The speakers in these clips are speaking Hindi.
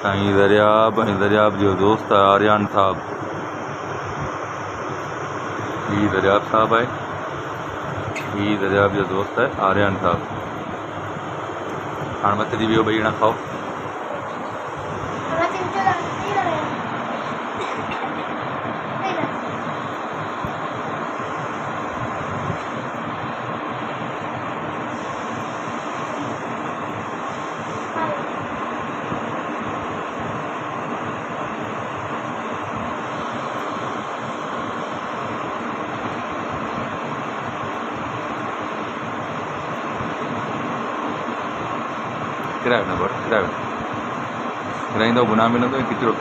साईं दरियाब ऐं दरियाब जो दोस्त आहे आर्यान साहब। ही दरियाब साहब आहे, ही दरियाब जो दोस्त है आर्यान साहब। हाणे मथे थी वियो, ॿई ॼणा खाओ। किरायो न भर, किराईंदो गुनाह में न तो किचरो।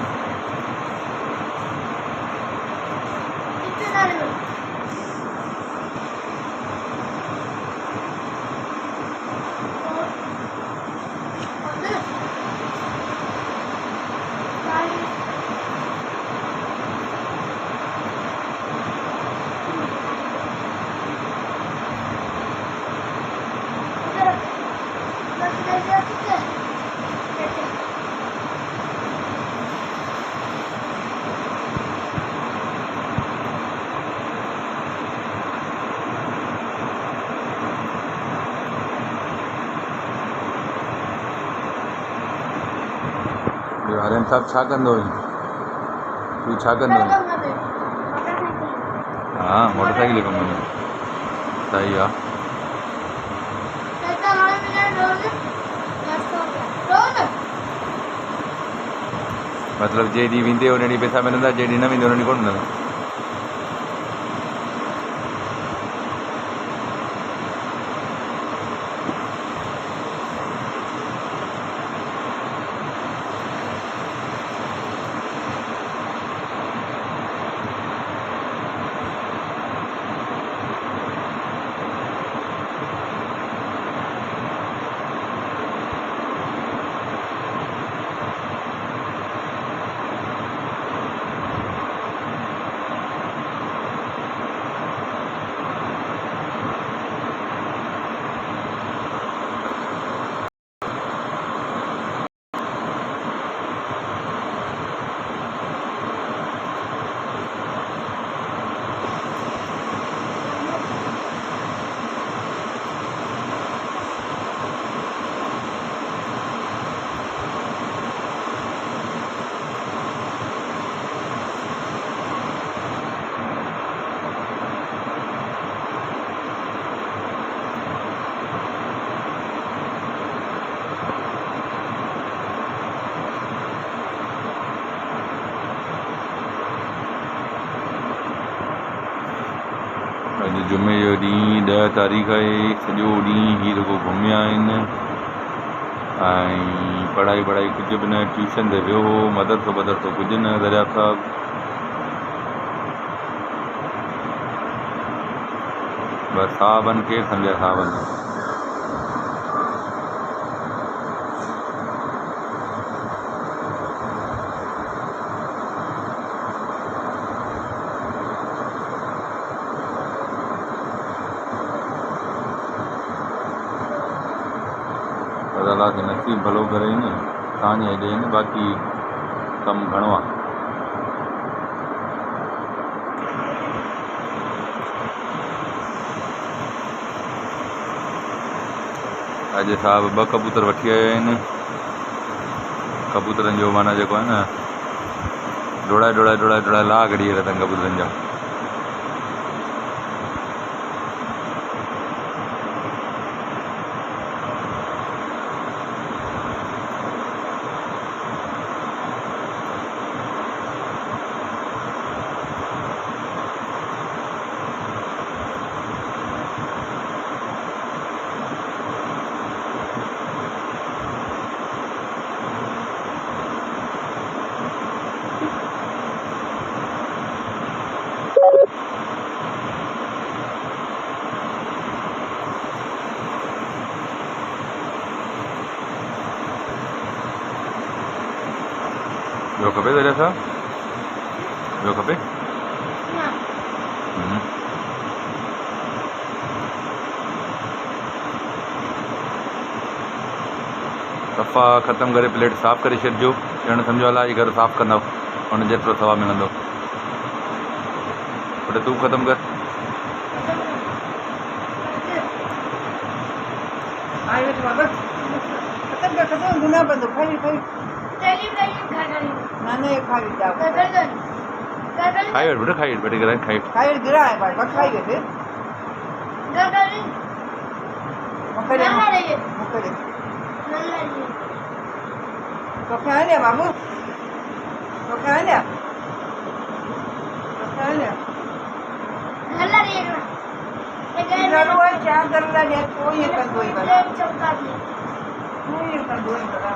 आर्यन साहब छा कंदो हुई? तूं छा कंदो हुई? हाँ, मोटरसाइकिल कम में सही आहे। मतलब जे ॾींहुं वेंदे उन ॾींहुं पैसा मिलंदा, जे ॾींहुं न वेंदे उन ॾींहुं कोन मिलंदा। अॼु जुमे जो ॾींहुं 10 तारीख़ आहे। सॼो ॾींहुं ही रुगो घुमिया आहिनि ऐं पढ़ाई कुझु बि न। ट्यूशन ते वियो हो, मदरसो कुझु न। दरियाब साहब बसि साहबनि केरु सम्झाए साहबनि। अल्लाह के नसीब भलो करे न तव्हांजे हेॾे आहिनि, बाक़ी कमु घणो आहे। अॼु साहब 2 कबूतर वठी आया आहिनि। कबूतरनि जो माना जेको आहे न, डोड़ाए लाह कढी रहिया अथनि कबूतरनि जा। ॿियो खपे दरिया साहब? ॿियो खपे? ना सफ़ा ख़तमु करे प्लेट साफ़ करे छॾिजो। ॼण सम्झो हला ई घर साफ़ कंदव हुन जेतिरो सवा मिलंदो। पुटु तूं ख़तमु कर। आई बेटा बाबा खत्म गुना बंदो खाई खाई तेरी तेरी खाकर ना ये खाई जाओ खाकर खाई वठ बेटा, खाई वठ बेटे, गिरा खाई वठ। खाई गिरा है भाई खाई गए खाकर मकड़े ना रे मकड़े नल्ला रे तो क्या है बाबू तो क्या है तो क्या है नल्ला रे जरूर है क्या कर रहा है कोई कर दो ही बड़ा चमका दिया कोई कर दो ही बड़ा